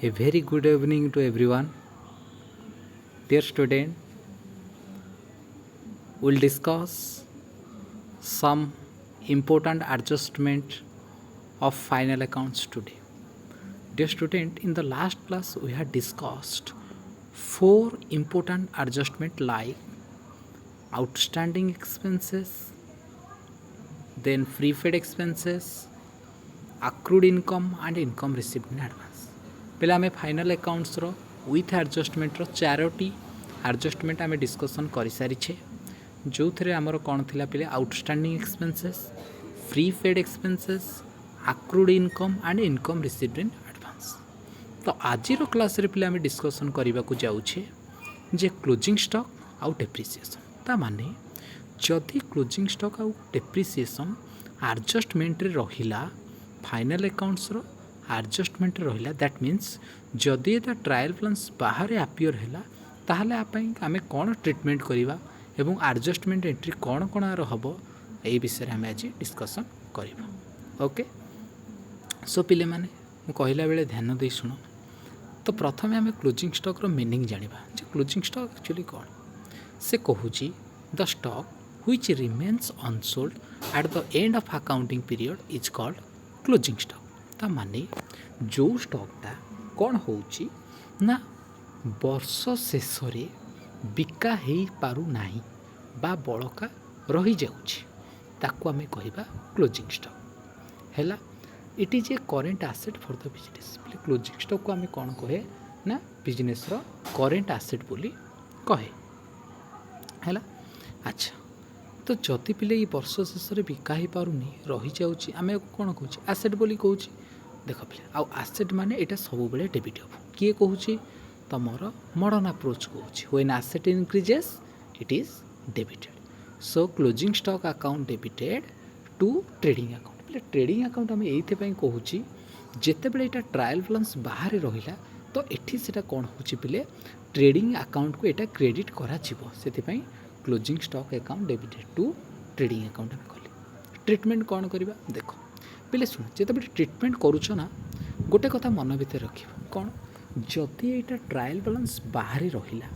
A very good evening to everyone. Dear student, we'll discuss some important adjustment of final accounts today. Dear student, in the last class we had discussed four important adjustment like outstanding expenses, then free paid expenses, accrued income and income received in advance. पहले आम final accounts with adjustment चारोटी adjustment आम discussion कर सारीचे जो थे आमर कौन थी पे outstanding expenses, prepaid expenses, accrued income and income received in advance. तो आज क्लास पे आम डिस्कसन करने को जाऊे जे क्लोजिंग स्टॉक आउ डेप्रिसिएशन ता माने जदि क्लोजिंग स्टॉक आउ डेप्रिसिएशन आडजस्टमेंट रहिला फाइनाल अकाउंट्स आडजस्टमेंट रहिला दैट मीन्स जदि ये ट्रायल प्लान्स बाहर आपियर है ताहले आम कौन ट्रिटमेंट करवा एवं आडजस्टमेंट एंट्री कौन कौन आर हम ये विषय आम आज डिस्कसन करवा। ओके, सो पिले माने कहला बेले ध्यान दे शुण। तो प्रथम आम क्लोजिंग स्टॉक मीनिंग जानिबा जे क्लोजिंग स्टॉक एक्चुअली कौन से कहूँ the stock which remains unsold eight the end of accounting period is called closing stock. ता माने जो स्टॉकटा कौन होउची ना वर्ष शेष बिका हो पारु नाही बा बड़का रही जाउची ताकू आमे कहिबा क्लोजिंग स्टॉक हैला। It is a current asset for the business. Closing stock को आमे कौन कहे ना बिजनेस रो करेंट एसेट बोली कहे हैला। अच्छा, तो जदि पिले ये वर्ष शेष बिका हो पारुनी रही जाउची आमे कौन कहूँ एसेट बोली कहूँ। देख पिले आउ एसेट माने एटा सब बेले डेबिट हम किए कहूँ तमर मॉडर्न अप्रोच कहूँ when asset increases it is debited. So closing stock account debited to trading account. पिले ट्रेडिंग अकाउंट आम ये कहूँ जिते बड़े यहाँ ट्रायल प्लान्स बाहर रहा तो ये से कौन हो पिले ट्रेडिंग अकाउंट को यहाँ क्रेडिट करा से closing stock account debited to trading account आम कले। ट्रिटमेंट कौन करवा देख पिले शुण जिते बड़े ट्रिटमेंट करुच ना गोटे कथा मन भर रख कौन जदि यहाँ ट्रायल बैलेंस बाहर रहा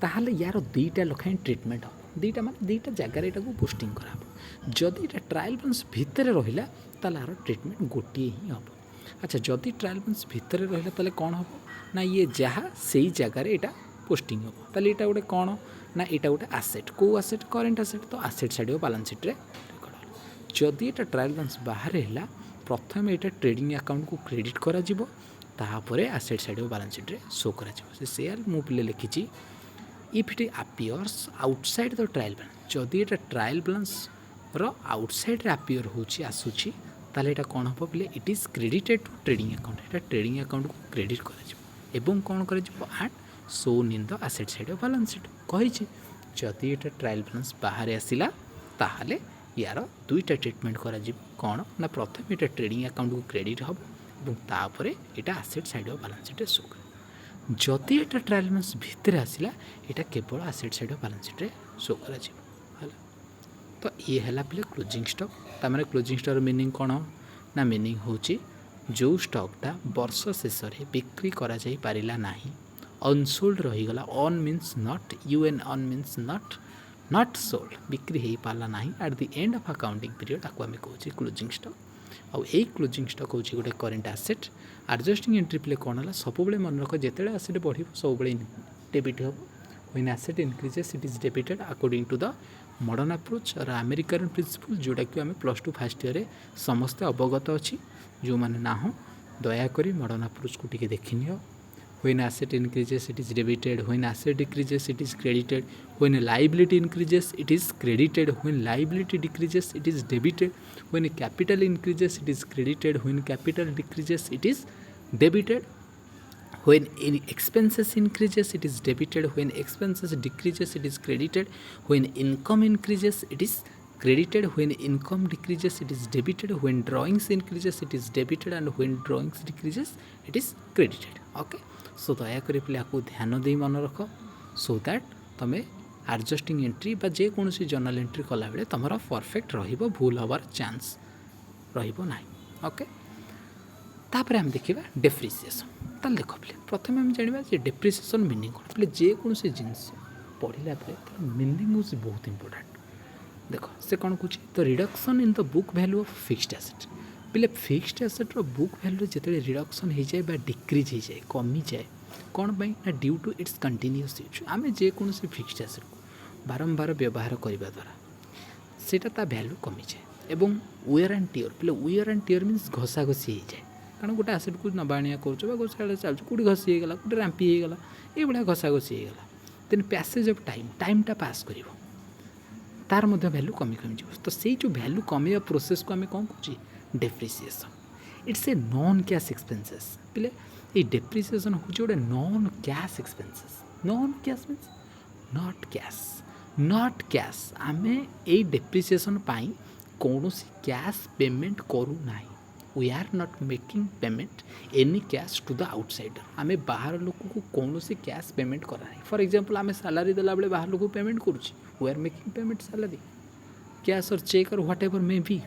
ताहले यार दुईटा लखाएं ट्रिटमेंट हम दुईटा माने दुईटा जगार यहाँ पोस्टिंग कराब। जदि यहाँ ट्रायल बैलेंस भितर रहा ताहले यार ट्रिटमेंट गोटे ही हम। अच्छा, जदि ट्रायल बैलेंस भितर रहा ताहले कौन हम ना ये जहाँ से ही जगार यहाँ पोस्टिंग हम ताहले यहाँ गोटे कौन ना यहाँ गोटे आसेट को आसेट करेंट आसेट तो आसेट साइड बैलेंस शीट रे रेकर्ड होला। जदि यहाँ ट्रायल बैलेंस बाहर है प्रथम यहाँ ट्रेडिंग अकाउंट को क्रेडिट करा जिवो तापर आसेट साइड बैलेंस शीट रे शो करा जिवो। से शेयर मु पिले लिखिची if it appears outside the trial balance जदि यहाँ ट्रायल बैलेंस रो आउटसाइड रे अपियर होची आसुची ताले एटा कौन हम पिले it is credited to trading account. यहाँ ट्रेडिंग अकाउंट को क्रेडिट करा जिवो एवं कौन करा जिवो and shown in the asset side balance sheet कही जदि यहाँ ट्रायल बैलेंस बाहर आसिला ताहले यार दुईटा ट्रिटमेंट करा कौन ना प्रथम यहाँ ट्रेडिंग अकाउंट को क्रेडिट हम और तापर यहाँ asset side balance sheet show कर। जदि यहाँ ट्रायल बैलेंस भितर आसिला यहाँ केवल आसेट साइड बैलेंस शीट रे शो करा तो ये है पे क्लोजिंग स्टॉक। तमें क्लोजिंग स्टॉक मीनिंग कौन ना मीनिंग हूँ जो स्टॉकटा वर्ष शेष बिक्री करा जाई पारिला नाही अनसोल्ड रहीगला un means not UN un means not sold बिक्री हो पारा ना at the end of accounting period आपको आम कहूँ क्लोजिंग स्टॉक। आउ यही क्लोजिंग स्टॉक हूँ गोटे करेंट एसेट आडजस्टिंग एंट्री पे कौन है सब मन रख जिते एसेट बढ़ सब डेबिट हम when asset increases it is debited according to the modern approach और अमेरिकन प्रिंसिपल जोटा कि आम +2 फर्स्ट ईयर समस्ते अवगत अच्छी जो मैंने ना हो दयाकोरी मॉडर्न अप्रोच को टी देखनी। When asset increases, it is debited. When asset decreases, it is credited. When liability increases, it is credited. When liability decreases, it is debited. When capital increases, it is credited. When capital decreases, it is debited. When expenses increases, it is debited. When expenses decreases, it is credited. When income increases, it is credited. When income decreases, it is debited. When drawings increases, it is debited. And when drawings decreases, it is credited. Okay. सो दयाकोरी पे आपको ध्यान दे मन रख so that तुम्हें आडजस्टिंग entry बा जेकोसी journal entry कला बेले तुम परफेक्ट रहिबो भूल हबार चांस रहिबो नाही। ओके, तापर हम देखिबा डेप्रिसिएशन। ताल देख पे प्रथम आम जाना डेप्रिसिएसन मीनिंग कौन पे जेकोसी जिनस पढ़ला मीनिंग हूँ बहुत इंपोर्टाट देख से कौन कौन the reduction in the book value of fixed asset पे फिक्स्ड एसेट्र बुक भैल्यू जो रिडक्शन हो जाए डिक्रीज हो जाए कमी जाए कौन पाई ना due to its continuous use आम जेकोसी फिक्स्ड एसेट को बारंबार व्यवहार करने द्वारा सेटा ता भैल्यू कमी जाए एवं वेयर एंड टियर पे वेयर एंड टियर मीन्स घसा घसी हो जाए कारण गोटे आसेट को नबाणिया कर घसा चलु कौटी घसी होगा गोटे रांपी होगा ये घसा घसी होगा देन पैसेज ऑफ टाइमटा पास कर तार मध्य भैल्यू कमी कमी जाए तो से जो भैल्यू कमी प्रोसेस को आम कौन कौन depreciation it's a non cash expenses पे ये डेप्रिसिएसन हूँ गोटे non cash expenses non cash means not cash आम ये डेप्रिसिएसन कौन कैश पेमेंट करू ना we are not making payment any cash to the outsider आम बाहर लोक को कौन कैश पेमेंट करा फॉर एग्जांपल आम सैलरी देला बेले बाहर लोक पेमेंट करुच्ची we are making payment salary cash और चेक और what ever may be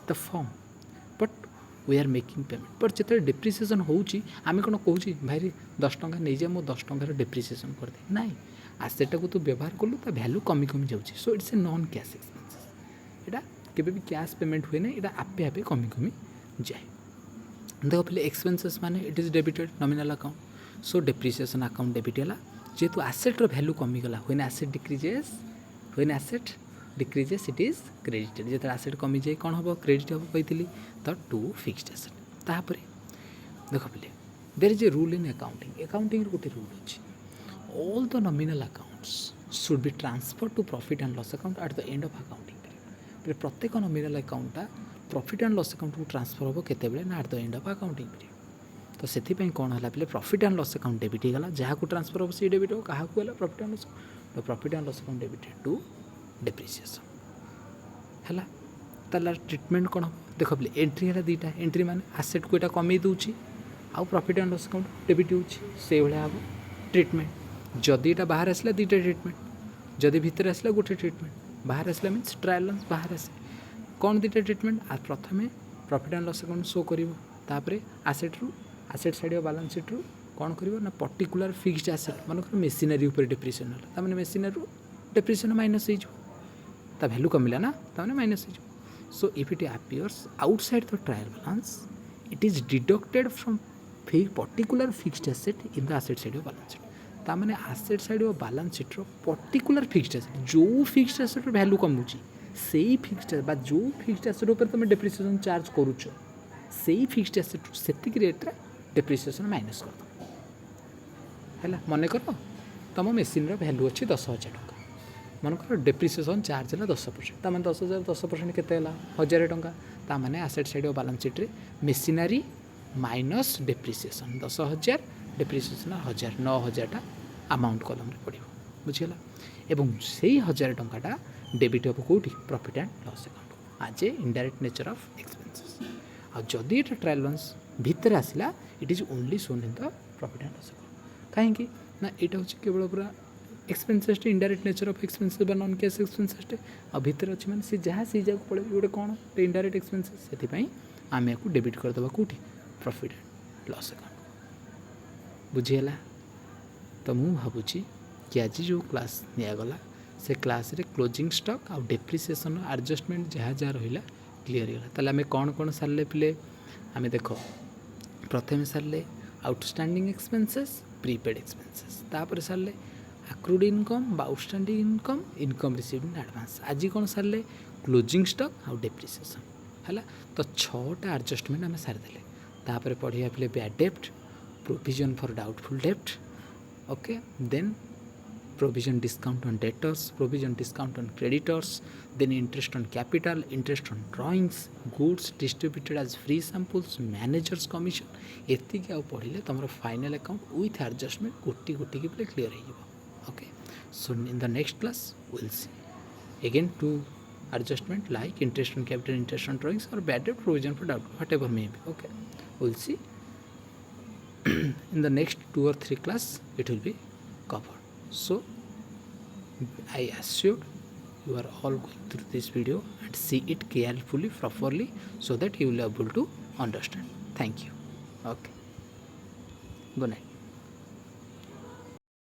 the form but we are making payment but जिते डेप्रिसिएसन होची आम कौन कहूँ भाई 10 टंका नहीं जाए मो 10 टंकार डेप्रिसिएसन कर दे ना आसेटा को तू व्यवहार कलु ता भैल्यू कमी कमी जाऊँगी so it's a non cash expenses यहाँ केबे भी कैश पेमेंट हुए ना यहाँ आपे आपे कमी कमी जाए देख पे एक्सपेंसेस माने it is debited nominal account so depreciation account debit है जेहेतु आसेट्र भैल्यू कमीगला when asset decreases it is credited जो आसेट कमी जाए कौन हम क्रेडिट हम कही तो टू फिक्स्ड एसेट तापर देख पे there is a rule in accounting गोटे रूल अच्छी all the nominal accounts should be transferred to profit and loss account at the end of accounting period प्रत्येक nominal account profit and loss account को transfer हम केतबेले ना at the end of accounting period तो से कौन है पे profit and loss account debit होगा जहाँ को ट्रांसफर हम सी डेबिट हो क्या profit and loss account debited to depreciation है तार ट्रिटमेंट कौन हम देख पे एंट्री है दुईटा एंट्री मान आसेट को यहाँ कमे दूसरी आउ profit and loss account debit होसे हम ट्रिटमेंट जदि यहाँ बाहर आसला दुईटा ट्रिटमेंट जदि भितर आसला गोटे ट्रिटमेंट बाहर आसला मीन्स ट्रायल बैलेंस बाहर आसे कौन दुईटा ट्रिटमेंट प्रथम profit and loss account show कर आसेट साइड बैलेंस शीट रू कौन कर पर्टिकुलर फिक्स्ड आसेट मन मेसिनरी उपर डेप्रिसिएशन है मैंने मेसिनरी डेप्रिसिएशन माइनस हो भैल्यू कमिला ना तमें माइनस हो so if it appears outside the trial balance it is deducted from particular fixed asset in the asset side balance sheet ताने asset side balance sheet particular fixed asset जो fixed asset value कमुची से ही fixed बा जो fixed asset उपर तुम depreciation charge करुच से ही fixed asset से रेट्रे depreciation minus कर है मन कर तुम मेसीन भैल्यू अच्छी 10,000 टका मनकर डेप्रिसिएशन चार्ज है 10% ताने 10,000 10% के 1,000 टका ताने asset side balance sheet machinery minus depreciation 10,000 depreciation 1,000 9,000 amount कलम पड़ो बुझीगला एवं से ही 1,000 टंकाटा डेबिट हम कौटी प्रॉफिट एंड लॉस अकाउंट आज ए इनडायरेक्ट नेचर ऑफ एक्सपेंसेस आ जदि ये ट्रायल बैलेंस भितर आसला it is only shown in the profit and loss account कहीं ना यहाँ हूँ केवल पूरा expenses indirect nature of expenses बा नॉन कैश एक्सपेंसेस आ भितर अच्छे मैंने जहाँ से जाक पड़े गोटे कौन इनडायरेक्ट एक्सपेंसेस से आम या डेबिट करदे कौटी प्रॉफिट एंड लॉस अकाउंट बुझीगला तो मुझे भावुँ कि आज जो क्लास निगला से क्लास रे क्लोजिंग स्टॉक आउ डेप्रिसिएशन एडजस्टमेंट जहाँ जहाँ रहा क्लीयर होगा ताले आम कौन कौन सारे पे आम देख प्रथम सारे आउटस्टैंडिंग एक्सपेंसेस प्रीपेड एक्सपेंसेस तापर सारे accrued income outstanding income received in advance आज कौन सारे क्लोजिंग स्टॉक आउ डेप्रिसिएशन है तो 6टा एडजस्टमेंट आम सारीदे तापर पढ़िया पे bad dept provision for doubtful dept okay then provision discount on debtors, provision discount on creditors, then interest on capital, interest on drawings, goods distributed as free samples, managers commission एतिक आउ पढ़ले तुम final account with adjustment गोटी गोटी की clear हो okay so in the next class will see again two adjustment like interest on capital, interest on drawings or bad debt provision for doubt whatever may be okay we'll see in the next 2 or 3 class it will be covered. So I assured you are all going through this video and see it carefully properly so that you will be able to understand. Thank you. Okay. Good night.